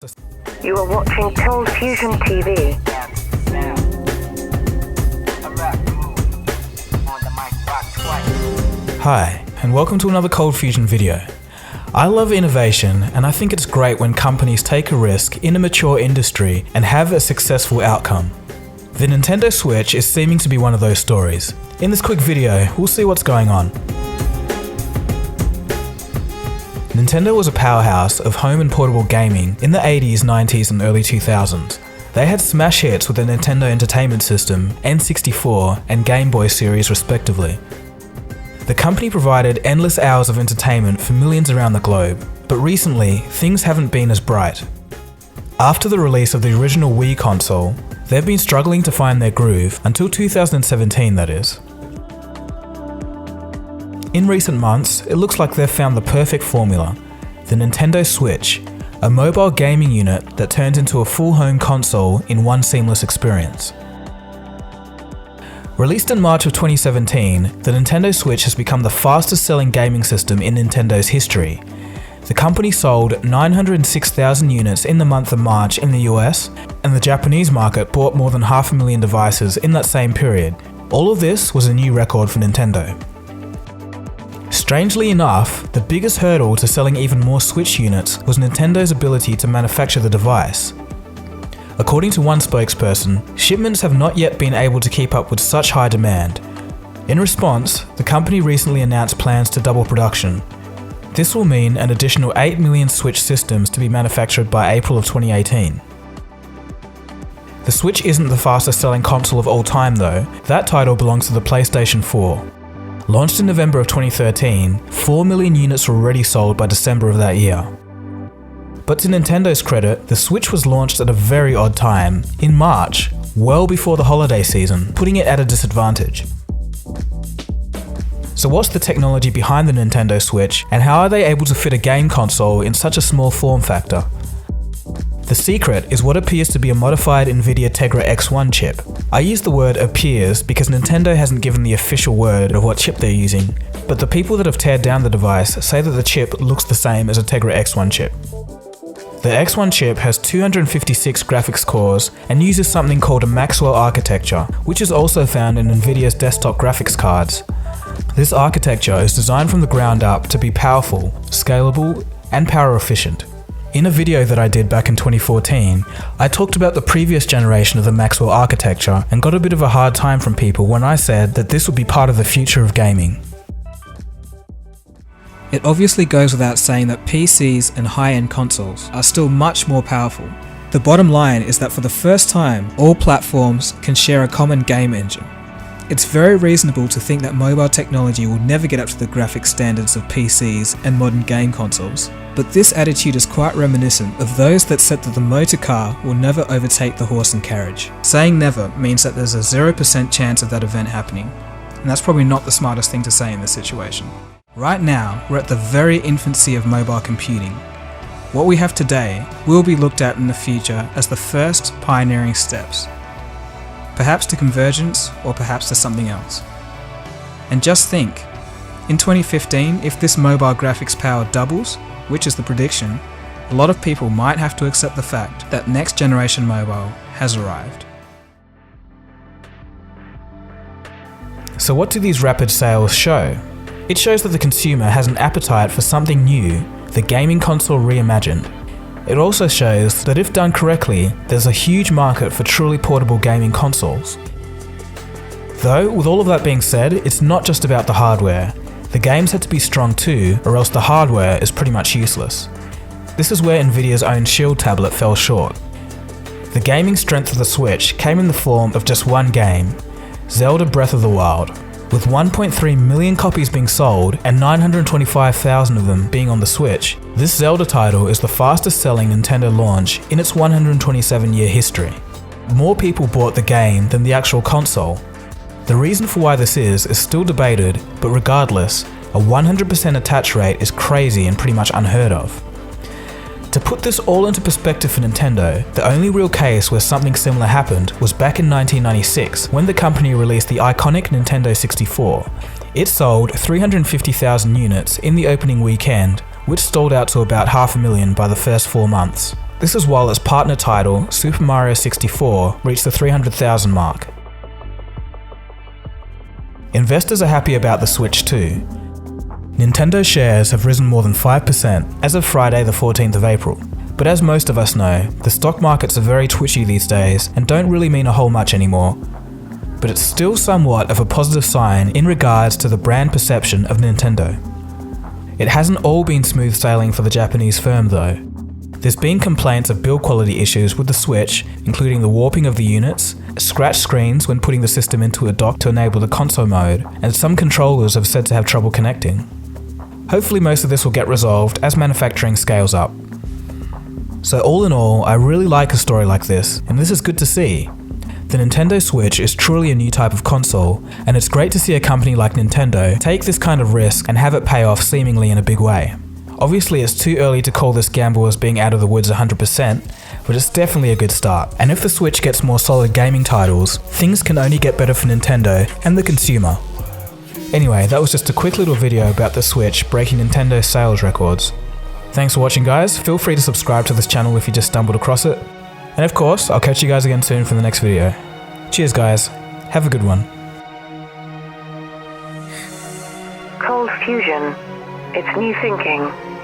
You are watching ColdFusion TV. Hi, and welcome to another ColdFusion video. I love innovation, and I think it's great when companies take a risk in a mature industry and have a successful outcome. The Nintendo Switch is seeming to be one of those stories. In this quick video, we'll see what's going on. Nintendo was a powerhouse of home and portable gaming in the 80s, 90s and early 2000s. They had smash hits with the Nintendo Entertainment System, N64 and Game Boy series respectively. The company provided endless hours of entertainment for millions around the globe, but recently things haven't been as bright. After the release of the original Wii console, they've been struggling to find their groove until 2017, that is. In recent months, it looks like they've found the perfect formula, the Nintendo Switch, a mobile gaming unit that turns into a full home console in one seamless experience. Released in March of 2017, the Nintendo Switch has become the fastest selling gaming system in Nintendo's history. The company sold 906,000 units in the month of March in the US, and the Japanese market bought more than 500,000 devices in that same period. All of this was a new record for Nintendo. Strangely enough, the biggest hurdle to selling even more Switch units was Nintendo's ability to manufacture the device. According to one spokesperson, shipments have not yet been able to keep up with such high demand. In response, the company recently announced plans to double production. This will mean an additional 8 million Switch systems to be manufactured by April of 2018. The Switch isn't the fastest selling console of all time though, that title belongs to the PlayStation 4. Launched in November of 2013, 4 million units were already sold by December of that year. But to Nintendo's credit, the Switch was launched at a very odd time, in March, well before the holiday season, putting it at a disadvantage. So what's the technology behind the Nintendo Switch, and how are they able to fit a game console in such a small form factor? The secret is what appears to be a modified NVIDIA Tegra X1 chip. I use the word appears because Nintendo hasn't given the official word of what chip they're using, but the people that have teared down the device say that the chip looks the same as a Tegra X1 chip. The X1 chip has 256 graphics cores and uses something called a Maxwell architecture, which is also found in NVIDIA's desktop graphics cards. This architecture is designed from the ground up to be powerful, scalable, and power efficient. In a video that I did back in 2014, I talked about the previous generation of the Maxwell architecture and got a bit of a hard time from people when I said that this would be part of the future of gaming. It obviously goes without saying that PCs and high-end consoles are still much more powerful. The bottom line is that for the first time, all platforms can share a common game engine. It's very reasonable to think that mobile technology will never get up to the graphics standards of PCs and modern game consoles, but this attitude is quite reminiscent of those that said that the motor car will never overtake the horse and carriage. Saying never means that there's a 0% chance of that event happening, and that's probably not the smartest thing to say in this situation. Right now, we're at the very infancy of mobile computing. What we have today will be looked at in the future as the first pioneering steps. Perhaps to convergence, or perhaps to something else. And just think, in 2015, if this mobile graphics power doubles, which is the prediction, a lot of people might have to accept the fact that next generation mobile has arrived. So what do these rapid sales show? It shows that the consumer has an appetite for something new, the gaming console reimagined. It also shows that if done correctly, there's a huge market for truly portable gaming consoles. Though, with all of that being said, it's not just about the hardware. The games had to be strong too, or else the hardware is pretty much useless. This is where Nvidia's own Shield tablet fell short. The gaming strength of the Switch came in the form of just one game, Zelda Breath of the Wild. With 1.3 million copies being sold and 925,000 of them being on the Switch, this Zelda title is the fastest selling Nintendo launch in its 127-year history. More people bought the game than the actual console. The reason for why this is still debated, but regardless, a 100% attach rate is crazy and pretty much unheard of. To put this all into perspective for Nintendo, the only real case where something similar happened was back in 1996 when the company released the iconic Nintendo 64. It sold 350,000 units in the opening weekend, which stalled out to about 500,000 by the first 4 months. This is while its partner title, Super Mario 64, reached the 300,000 mark. Investors are happy about the Switch too. Nintendo shares have risen more than 5% as of Friday the 14th of April. But as most of us know, the stock markets are very twitchy these days and don't really mean a whole much anymore. But it's still somewhat of a positive sign in regards to the brand perception of Nintendo. It hasn't all been smooth sailing for the Japanese firm though. There's been complaints of build quality issues with the Switch, including the warping of the units, scratched screens when putting the system into a dock to enable the console mode, and some controllers have said to have trouble connecting. Hopefully most of this will get resolved as manufacturing scales up. So all in all, I really like a story like this, and this is good to see. The Nintendo Switch is truly a new type of console, and it's great to see a company like Nintendo take this kind of risk and have it pay off seemingly in a big way. Obviously it's too early to call this gamble as being out of the woods 100%, but it's definitely a good start. And if the Switch gets more solid gaming titles, things can only get better for Nintendo and the consumer. Anyway, that was just a quick little video about the Switch breaking Nintendo sales records. Thanks for watching guys, feel free to subscribe to this channel if you just stumbled across it. And of course, I'll catch you guys again soon for the next video. Cheers guys, have a good one. ColdFusion. It's new thinking.